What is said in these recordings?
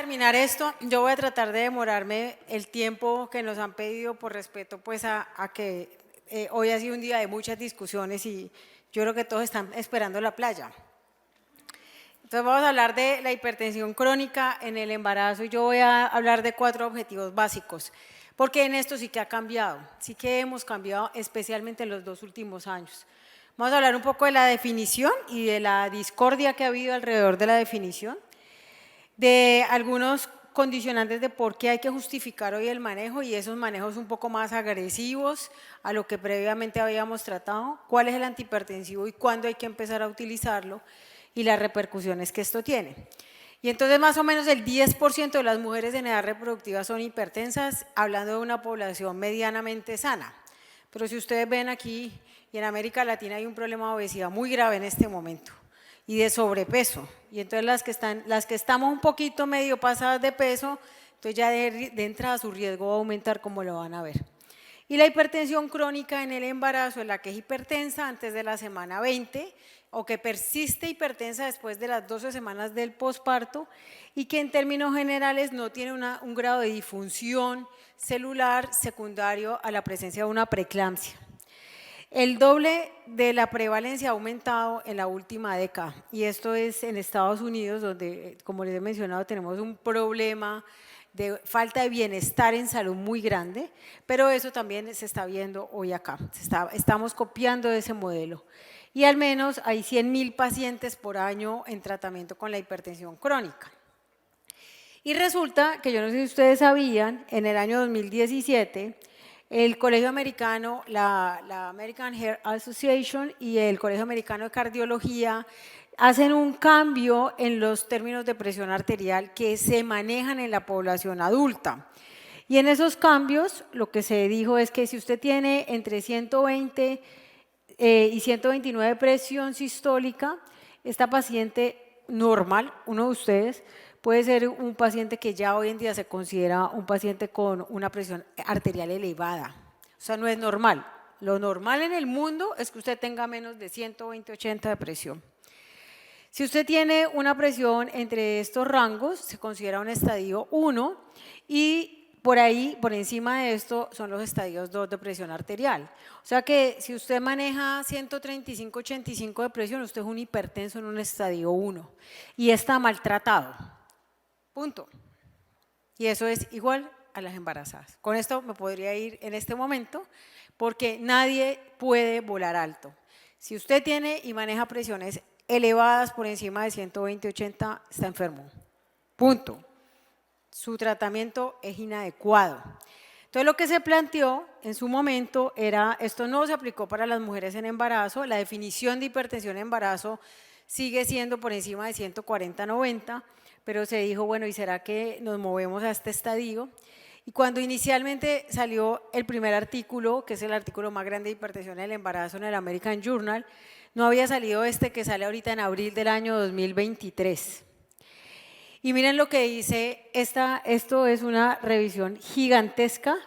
terminar esto, yo voy a tratar de demorarme el tiempo que nos han pedido por respeto pues a que hoy ha sido un día de muchas discusiones y yo creo que todos están esperando la playa. Entonces vamos a hablar de la hipertensión crónica en el embarazo y yo voy a hablar de 4 objetivos básicos, porque en esto sí que ha cambiado, sí que hemos cambiado especialmente en los 2 últimos años. Vamos a hablar un poco de la definición y de la discordia que ha habido alrededor de la definición, de algunos condicionantes de por qué hay que justificar hoy el manejo y esos manejos un poco más agresivos a lo que previamente habíamos tratado, cuál es el antihipertensivo y cuándo hay que empezar a utilizarlo y las repercusiones que esto tiene. Y entonces más o menos el 10% de las mujeres en edad reproductiva son hipertensas, hablando de una población medianamente sana. Pero si ustedes ven aquí y en América Latina hay un problema de obesidad muy grave en este momento y de sobrepeso. Y entonces las que estamos un poquito medio pasadas de peso, entonces ya de entrada su riesgo va a aumentar, como lo van a ver. Y la hipertensión crónica en el embarazo es la que es hipertensa antes de la semana 20 o que persiste hipertensa después de las 12 semanas del posparto y que en términos generales no tiene un grado de disfunción celular secundario a la presencia de una preeclampsia. El doble de la prevalencia ha aumentado en la última década y esto es en Estados Unidos, donde, como les he mencionado, tenemos un problema de falta de bienestar en salud muy grande, pero eso también se está viendo hoy acá, estamos copiando de ese modelo. Y al menos hay 100.000 pacientes por año en tratamiento con la hipertensión crónica. Y resulta que yo no sé si ustedes sabían, en el año 2017, el Colegio Americano, la American Heart Association y el Colegio Americano de Cardiología hacen un cambio en los términos de presión arterial que se manejan en la población adulta. Y en esos cambios lo que se dijo es que si usted tiene entre 120 y 129 presión sistólica, esta paciente normal, uno de ustedes, puede ser un paciente que ya hoy en día se considera un paciente con una presión arterial elevada. O sea, no es normal. Lo normal en el mundo es que usted tenga menos de 120/80 de presión. Si usted tiene una presión entre estos rangos, se considera un estadio 1 y por ahí, por encima de esto, son los estadios 2 de presión arterial. O sea que si usted maneja 135/85 de presión, usted es un hipertenso en un estadio 1 y está maltratado. Punto. Y eso es igual a las embarazadas. Con esto me podría ir en este momento porque nadie puede volar alto. Si usted tiene y maneja presiones elevadas por encima de 120/80, está enfermo. Punto. Su tratamiento es inadecuado. Entonces lo que se planteó en su momento era, esto no se aplicó para las mujeres en embarazo, la definición de hipertensión en embarazo sigue siendo por encima de 140/90, pero se dijo, bueno, ¿y será que nos movemos a este estadio? Y cuando inicialmente salió el primer artículo, que es el artículo más grande de hipertensión en el embarazo en el American Journal, no había salido este que sale ahorita en abril del año 2023. Y miren lo que dice, esto es una revisión gigantesca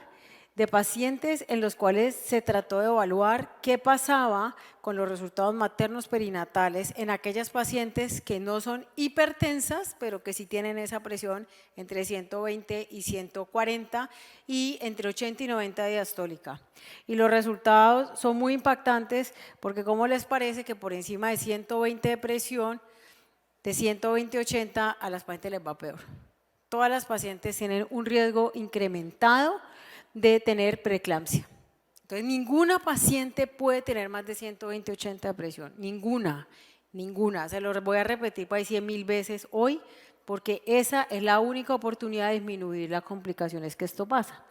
de pacientes en los cuales se trató de evaluar qué pasaba con los resultados maternos perinatales en aquellas pacientes que no son hipertensas, pero que sí tienen esa presión entre 120 y 140 y entre 80 y 90 diastólica. Y los resultados son muy impactantes porque ¿cómo les parece que por encima de 120 de presión, de 120/80 a las pacientes les va peor? Todas las pacientes tienen un riesgo incrementado de tener preeclampsia. Entonces, ninguna paciente puede tener más de 120/80 de presión, ninguna, se lo voy a repetir para 100.000 veces hoy, porque esa es la única oportunidad de disminuir las complicaciones que esto pasa.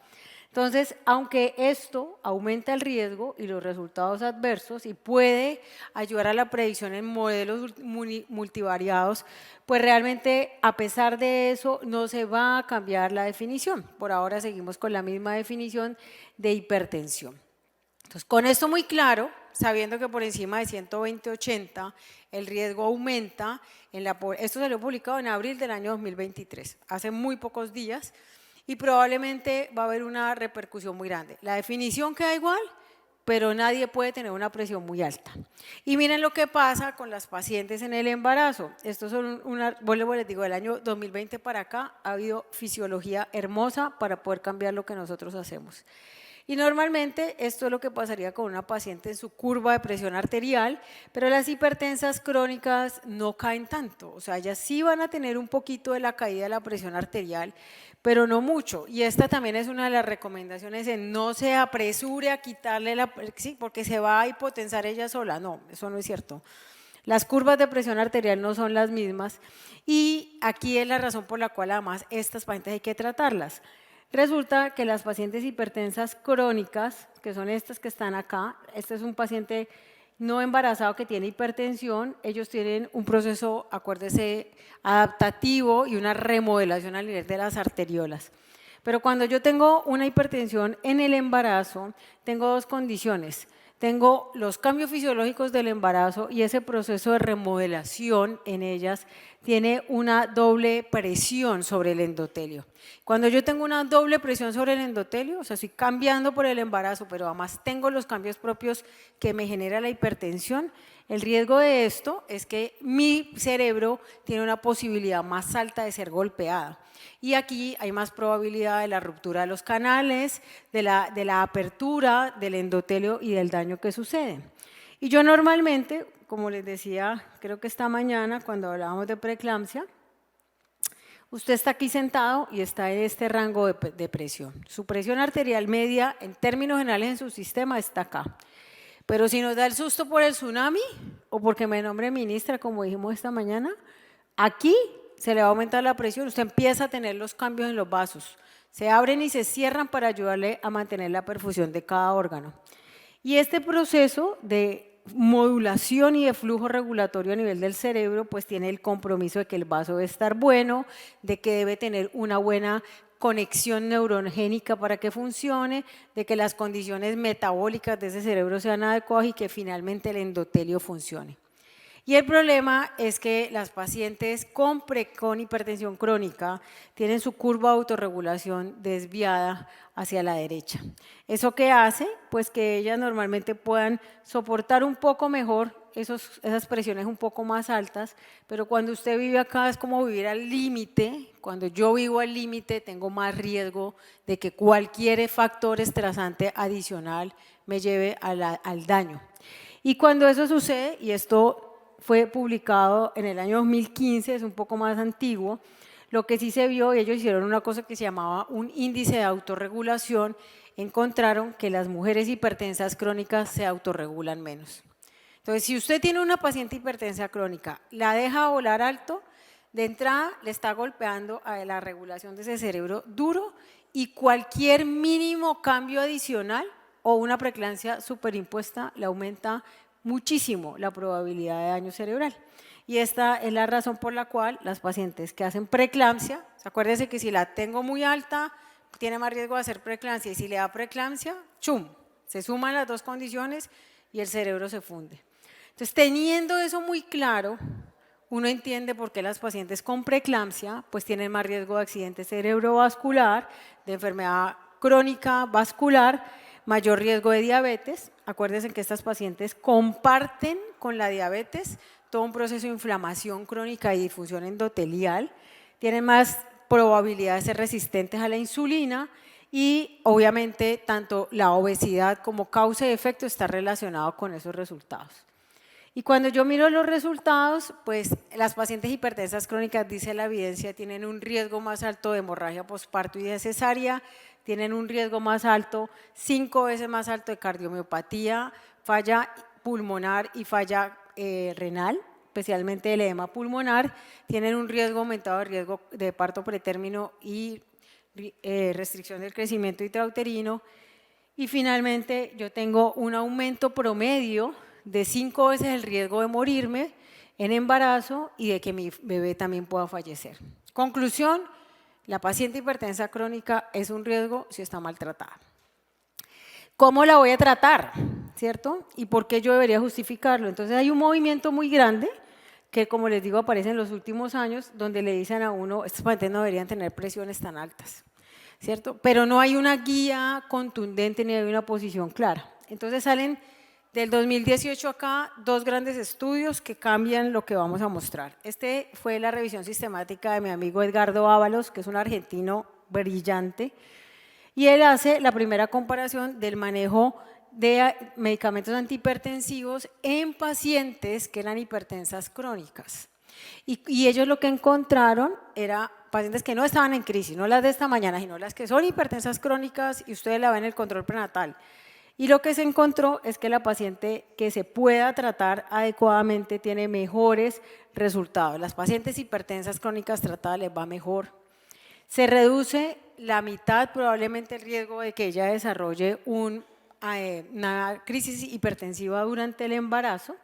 Entonces, aunque esto aumenta el riesgo y los resultados adversos y puede ayudar a la predicción en modelos multivariados, pues realmente a pesar de eso no se va a cambiar la definición. Por ahora seguimos con la misma definición de hipertensión. Entonces, con esto muy claro, sabiendo que por encima de 120/80 el riesgo aumenta, esto salió publicado en abril del año 2023, hace muy pocos días, y probablemente va a haber una repercusión muy grande. La definición queda igual, pero nadie puede tener una presión muy alta. Y miren lo que pasa con las pacientes en el embarazo. Estos son vuelvo les digo, del año 2020 para acá ha habido fisiología hermosa para poder cambiar lo que nosotros hacemos. Y normalmente esto es lo que pasaría con una paciente en su curva de presión arterial, pero las hipertensas crónicas no caen tanto, o sea, ellas sí van a tener un poquito de la caída de la presión arterial, pero no mucho. Y esta también es una de las recomendaciones en no se apresure a quitarle sí, porque se va a hipotensar ella sola, no, eso no es cierto. Las curvas de presión arterial no son las mismas y aquí es la razón por la cual además estas pacientes hay que tratarlas. Resulta que las pacientes hipertensas crónicas, que son estas que están acá, este es un paciente no embarazado que tiene hipertensión, ellos tienen un proceso, acuérdese, adaptativo y una remodelación al nivel de las arteriolas. Pero cuando yo tengo una hipertensión en el embarazo, tengo dos condiciones. Tengo los cambios fisiológicos del embarazo y ese proceso de remodelación en ellas tiene una doble presión sobre el endotelio. Cuando yo tengo una doble presión sobre el endotelio, o sea, estoy cambiando por el embarazo, pero además tengo los cambios propios que me genera la hipertensión, el riesgo de esto es que mi cerebro tiene una posibilidad más alta de ser golpeado. Y aquí hay más probabilidad de la ruptura de los canales, de la apertura del endotelio y del daño que sucede. Y yo normalmente, como les decía, creo que esta mañana cuando hablábamos de preeclampsia, usted está aquí sentado y está en este rango de presión. Su presión arterial media, en términos generales en su sistema, está acá. Pero si nos da el susto por el tsunami o porque me nombre ministra, como dijimos esta mañana, aquí se le va a aumentar la presión, usted empieza a tener los cambios en los vasos, se abren y se cierran para ayudarle a mantener la perfusión de cada órgano. Y este proceso de modulación y de flujo regulatorio a nivel del cerebro, pues tiene el compromiso de que el vaso debe estar bueno, de que debe tener una buena conexión neurogénica para que funcione, de que las condiciones metabólicas de ese cerebro sean adecuadas y que finalmente el endotelio funcione. Y el problema es que las pacientes con hipertensión crónica tienen su curva de autorregulación desviada hacia la derecha. ¿Eso qué hace? Pues que ellas normalmente puedan soportar un poco mejor esas presiones un poco más altas, pero cuando usted vive acá es como vivir al límite. Cuando yo vivo al límite tengo más riesgo de que cualquier factor estresante adicional me lleve al daño. Y cuando eso sucede, y esto fue publicado en el año 2015, es un poco más antiguo, lo que sí se vio, ellos hicieron una cosa que se llamaba un índice de autorregulación, encontraron que las mujeres hipertensas crónicas se autorregulan menos. Entonces, si usted tiene una paciente hipertensa crónica, la deja volar alto, de entrada le está golpeando a la regulación de ese cerebro duro y cualquier mínimo cambio adicional o una preeclampsia superimpuesta le aumenta muchísimo la probabilidad de daño cerebral. Y esta es la razón por la cual las pacientes que hacen preeclampsia, acuérdense que si la tengo muy alta, tiene más riesgo de hacer preeclampsia, y si le da preeclampsia, ¡chum!, se suman las dos condiciones y el cerebro se funde. Entonces, teniendo eso muy claro, uno entiende por qué las pacientes con preeclampsia pues tienen más riesgo de accidente cerebrovascular, de enfermedad crónica vascular, mayor riesgo de diabetes. Acuérdense que estas pacientes comparten con la diabetes todo un proceso de inflamación crónica y difusión endotelial, tienen más probabilidad de ser resistentes a la insulina y obviamente tanto la obesidad como causa y efecto está relacionado con esos resultados. Y cuando yo miro los resultados, pues las pacientes hipertensas crónicas, dice la evidencia, tienen un riesgo más alto de hemorragia posparto y de cesárea, tienen un riesgo más alto, 5 veces más alto de cardiomiopatía, falla pulmonar y falla renal, especialmente el edema pulmonar, tienen un riesgo aumentado de riesgo de parto pretérmino y restricción del crecimiento intrauterino. Y finalmente yo tengo un aumento promedio de 5 veces el riesgo de morirme en embarazo y de que mi bebé también pueda fallecer. Conclusión, la paciente hipertensa crónica es un riesgo si está maltratada. ¿Cómo la voy a tratar? ¿Cierto? ¿Y por qué yo debería justificarlo? Entonces hay un movimiento muy grande que, como les digo, aparece en los últimos años, donde le dicen a uno, estas pacientes no deberían tener presiones tan altas, ¿cierto? Pero no hay una guía contundente ni hay una posición clara. Entonces salen del 2018 acá 2 grandes estudios que cambian lo que vamos a mostrar. Este fue la revisión sistemática de mi amigo Edgardo Ábalos, que es un argentino brillante, y él hace la primera comparación del manejo de medicamentos antihipertensivos en pacientes que eran hipertensas crónicas. Y ellos lo que encontraron era pacientes que no estaban en crisis, no las de esta mañana, sino las que son hipertensas crónicas y ustedes la ven en el control prenatal. Y lo que se encontró es que la paciente que se pueda tratar adecuadamente tiene mejores resultados. Las pacientes hipertensas crónicas tratadas les va mejor. Se reduce la mitad probablemente el riesgo de que ella desarrolle una crisis hipertensiva durante el embarazo.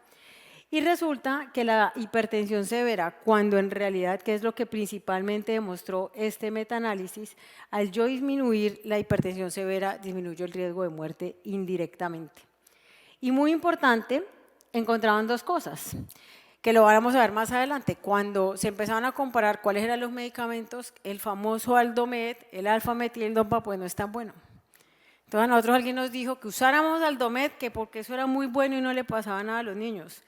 Y resulta que la hipertensión severa, cuando en realidad, que es lo que principalmente demostró este metaanálisis, al yo disminuir la hipertensión severa, disminuyó el riesgo de muerte indirectamente. Y muy importante, encontraban 2 cosas, que lo vamos a ver más adelante. Cuando se empezaron a comparar cuáles eran los medicamentos, el famoso Aldomed, el alfa-metildopa, pues no es tan bueno. Entonces a nosotros alguien nos dijo que usáramos Aldomed, que porque eso era muy bueno y no le pasaba nada a los niños,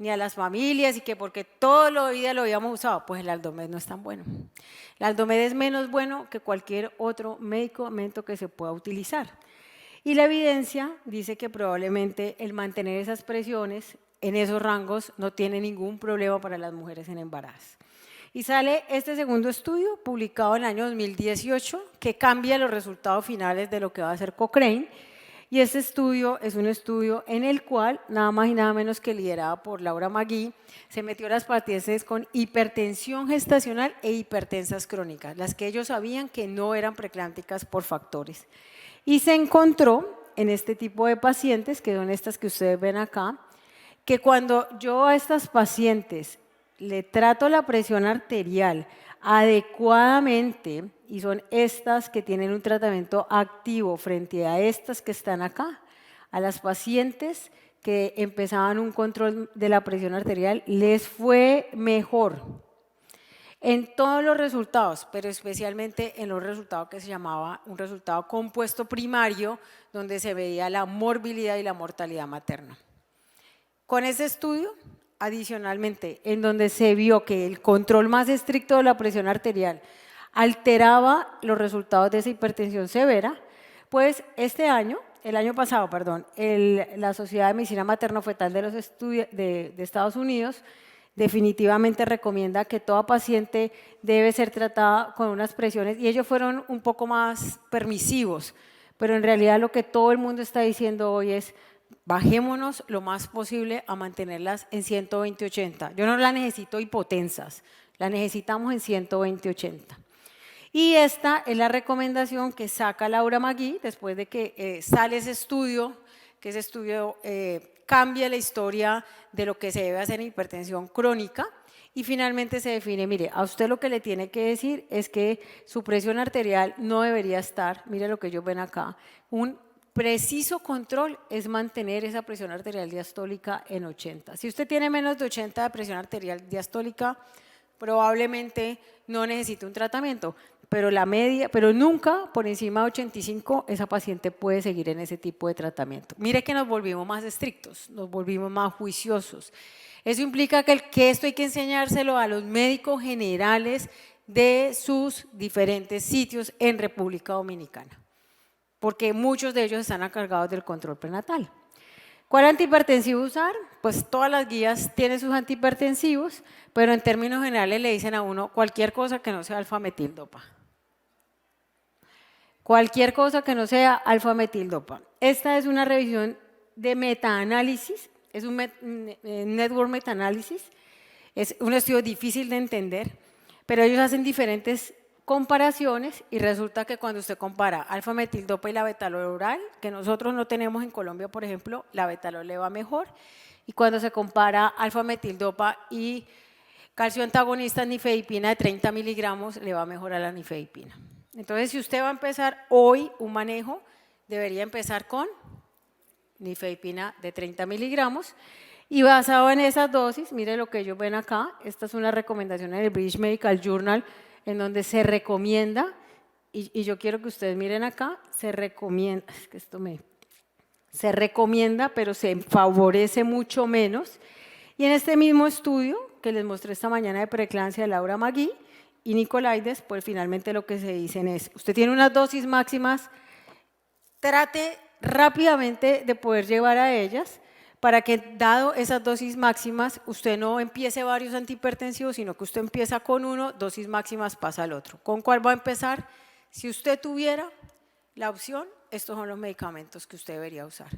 ni a las familias, y que porque toda la vida lo habíamos usado. Pues el Aldomed no es tan bueno. El Aldomed es menos bueno que cualquier otro medicamento que se pueda utilizar. Y la evidencia dice que probablemente el mantener esas presiones en esos rangos no tiene ningún problema para las mujeres en embarazo. Y sale este segundo estudio, publicado en el año 2018, que cambia los resultados finales de lo que va a hacer Cochrane. Y este estudio es un estudio en el cual, nada más y nada menos que liderada por Laura Magui, se metió a las pacientes con hipertensión gestacional e hipertensas crónicas, las que ellos sabían que no eran preeclámpticas por factores. Y se encontró en este tipo de pacientes, que son estas que ustedes ven acá, que cuando yo a estas pacientes le trato la presión arterial adecuadamente, y son estas que tienen un tratamiento activo frente a estas que están acá, a las pacientes que empezaban un control de la presión arterial les fue mejor en todos los resultados, pero especialmente en los resultados que se llamaba un resultado compuesto primario, donde se veía la morbilidad y la mortalidad materna. Con ese estudio, adicionalmente, en donde se vio que el control más estricto de la presión arterial alteraba los resultados de esa hipertensión severa, pues el año pasado, la Sociedad de Medicina Materno-Fetal de Estados Unidos definitivamente recomienda que toda paciente debe ser tratada con unas presiones, y ellos fueron un poco más permisivos, pero en realidad lo que todo el mundo está diciendo hoy es: bajémonos lo más posible a mantenerlas en 120-80. Yo no las necesito hipotensas, las necesitamos en 120-80. Y esta es la recomendación que saca Laura Magui después de que sale ese estudio, que ese estudio cambia la historia de lo que se debe hacer en hipertensión crónica, y finalmente se define: mire, a usted lo que le tiene que decir es que su presión arterial no debería estar, mire lo que ellos ven acá, un preciso control es mantener esa presión arterial diastólica en 80. Si usted tiene menos de 80 de presión arterial diastólica, probablemente no necesite un tratamiento, pero la media, pero nunca por encima de 85 esa paciente puede seguir en ese tipo de tratamiento. Mire que nos volvimos más estrictos, nos volvimos más juiciosos. Eso implica que esto hay que enseñárselo a los médicos generales de sus diferentes sitios en República Dominicana, porque muchos de ellos están encargados del control prenatal. ¿Cuál antihipertensivo usar? Pues todas las guías tienen sus antihipertensivos, pero en términos generales le dicen a uno cualquier cosa que no sea alfa-metildopa. Cualquier cosa que no sea alfa-metildopa. Esta es una revisión de metaanálisis, es un network metaanálisis, es un estudio difícil de entender, pero ellos hacen diferentes comparaciones y resulta que cuando usted compara alfa-metildopa y la betalol oral, que nosotros no tenemos en Colombia, por ejemplo, la betalol le va mejor, y cuando se compara alfa-metildopa y calcio antagonista nifedipina de 30 miligramos, le va mejor a la nifedipina. Entonces, si usted va a empezar hoy un manejo, debería empezar con nifedipina de 30 miligramos, y basado en esas dosis, mire lo que ellos ven acá, esta es una recomendación en el British Medical Journal, en donde se recomienda, y yo quiero que ustedes miren acá, se recomienda, es que esto me Se recomienda, pero se favorece mucho menos. Y en este mismo estudio que les mostré esta mañana de preeclampsia de Laura Magui y Nicolaides, pues finalmente lo que se dicen es, usted tiene unas dosis máximas, trate rápidamente de poder llevar a ellas para que, dado esas dosis máximas, usted no empiece varios antihipertensivos, sino que usted empieza con uno, dosis máximas pasa al otro. ¿Con cuál va a empezar? Si usted tuviera la opción, estos son los medicamentos que usted debería usar.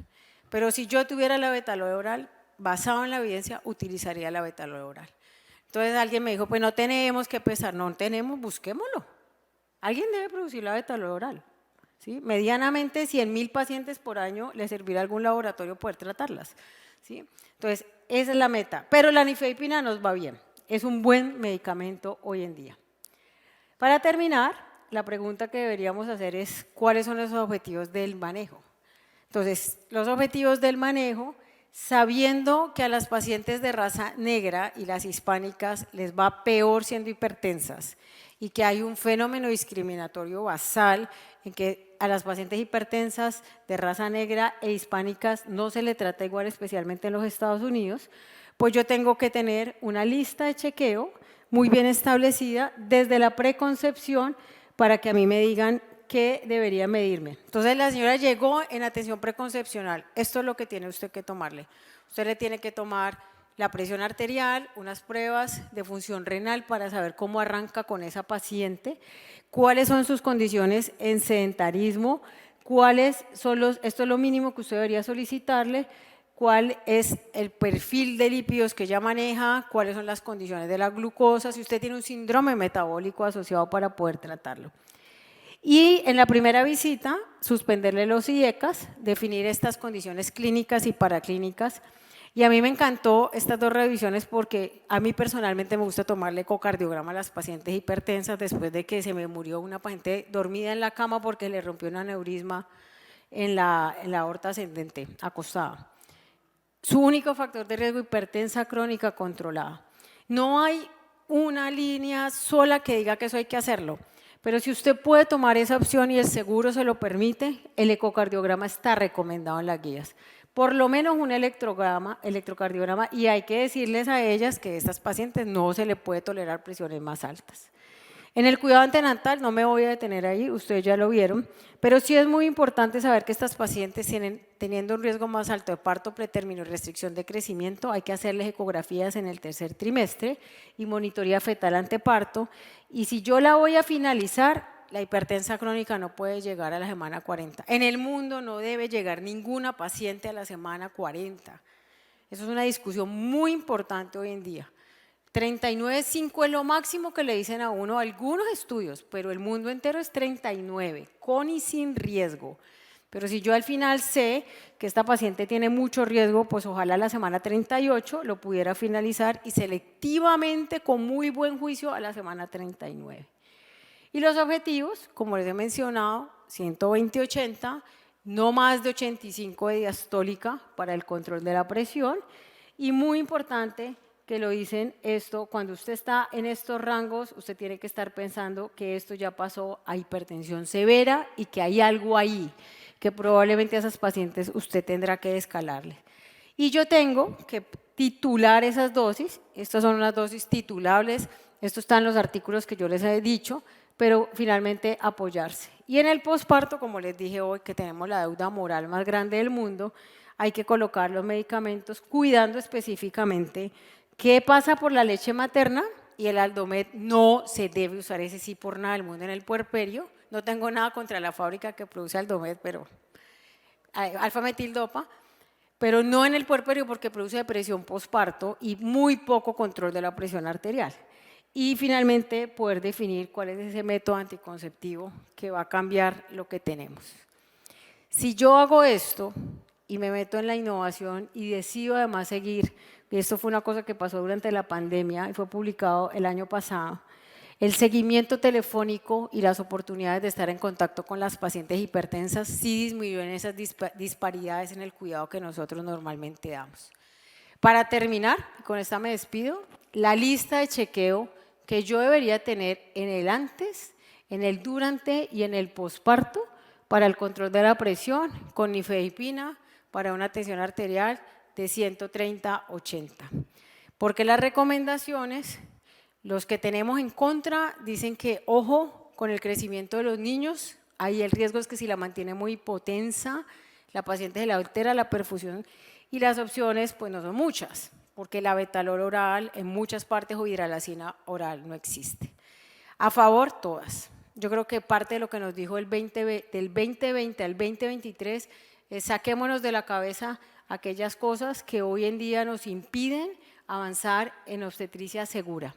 Pero si yo tuviera la betalol oral, basado en la evidencia, utilizaría la betalol oral. Entonces alguien me dijo, pues no tenemos que pesar, no tenemos, busquémoslo. Alguien debe producir la betalol oral. ¿Sí? Medianamente 100.000 pacientes por año le servirá a algún laboratorio poder tratarlas. ¿Sí? Entonces, esa es la meta. Pero la nifedipina nos va bien. Es un buen medicamento hoy en día. Para terminar, la pregunta que deberíamos hacer es ¿cuáles son los objetivos del manejo? Entonces, los objetivos del manejo, sabiendo que a las pacientes de raza negra y las hispánicas les va peor siendo hipertensas y que hay un fenómeno discriminatorio basal en que a las pacientes hipertensas de raza negra e hispánicas no se le trata igual, especialmente en los Estados Unidos, pues yo tengo que tener una lista de chequeo muy bien establecida desde la preconcepción para que a mí me digan qué debería medirme. Entonces la señora llegó en atención preconcepcional, esto es lo que tiene usted que tomarle. Usted le tiene que tomar la presión arterial, unas pruebas de función renal para saber cómo arranca con esa paciente, cuáles son sus condiciones en sedentarismo, esto es lo mínimo que usted debería solicitarle, cuál es el perfil de lípidos que ella maneja, cuáles son las condiciones de la glucosa, si usted tiene un síndrome metabólico asociado para poder tratarlo. Y en la primera visita, suspenderle los IECAS, definir estas condiciones clínicas y paraclínicas. Y a mí me encantó estas dos revisiones porque a mí personalmente me gusta tomarle ecocardiograma a las pacientes hipertensas después de que se me murió una paciente dormida en la cama porque le rompió un aneurisma en la aorta ascendente, acostada. Su único factor de riesgo, hipertensa crónica controlada. No hay una línea sola que diga que eso hay que hacerlo, pero si usted puede tomar esa opción y el seguro se lo permite, el ecocardiograma está recomendado en las guías. Por lo menos un electrocardiograma, y hay que decirles a ellas que a estas pacientes no se le puede tolerar presiones más altas. En el cuidado antenatal no me voy a detener ahí, ustedes ya lo vieron, pero sí es muy importante saber que estas pacientes teniendo un riesgo más alto de parto pretérmino y restricción de crecimiento, hay que hacerles ecografías en el tercer trimestre y monitoría fetal anteparto, y si yo la voy a finalizar, la hipertensa crónica no puede llegar a la semana 40. En el mundo no debe llegar ninguna paciente a la semana 40. Eso es una discusión muy importante hoy en día. 39,5 es lo máximo que le dicen a uno algunos estudios, pero el mundo entero es 39, con y sin riesgo. Pero si yo al final sé que esta paciente tiene mucho riesgo, pues ojalá a la semana 38 lo pudiera finalizar y selectivamente, con muy buen juicio, a la semana 39. Y los objetivos, como les he mencionado, 120-80, no más de 85 de diastólica para el control de la presión y muy importante, que lo dicen esto, cuando usted está en estos rangos, usted tiene que estar pensando que esto ya pasó a hipertensión severa y que hay algo ahí, que probablemente a esas pacientes usted tendrá que escalarle. Y yo tengo que titular esas dosis, estas son unas dosis titulables, esto está en los artículos que yo les he dicho, pero finalmente apoyarse. Y en el posparto, como les dije hoy, que tenemos la deuda moral más grande del mundo, hay que colocar los medicamentos cuidando específicamente qué pasa por la leche materna, y el Aldomet no se debe usar, ese sí por nada del mundo en el puerperio. No tengo nada contra la fábrica que produce Aldomet, pero alfa-metildopa, pero no en el puerperio porque produce depresión posparto y muy poco control de la presión arterial. Y finalmente poder definir cuál es ese método anticonceptivo que va a cambiar lo que tenemos. Si yo hago esto y me meto en la innovación y decido además seguir, y esto fue una cosa que pasó durante la pandemia y fue publicado el año pasado, el seguimiento telefónico y las oportunidades de estar en contacto con las pacientes hipertensas sí disminuyó en esas disparidades en el cuidado que nosotros normalmente damos. Para terminar, con esta me despido, la lista de chequeo que yo debería tener en el antes, en el durante y en el posparto para el control de la presión con nifedipina, para una tensión arterial de 130/80. Porque las recomendaciones, los que tenemos en contra, dicen que ojo con el crecimiento de los niños, ahí el riesgo es que si la mantiene muy hipotensa, la paciente se le altera la perfusión, y las opciones pues no son muchas, porque la betalol oral en muchas partes o hidralazina oral no existe. A favor, todas. Yo creo que parte de lo que nos dijo del 2020 al 2023 es saquémonos de la cabeza aquellas cosas que hoy en día nos impiden avanzar en obstetricia segura.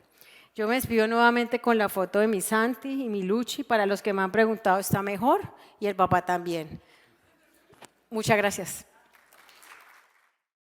Yo me despido nuevamente con la foto de mi Santi y mi Luchi. Para los que me han preguntado, ¿está mejor? Y el papá también. Muchas gracias.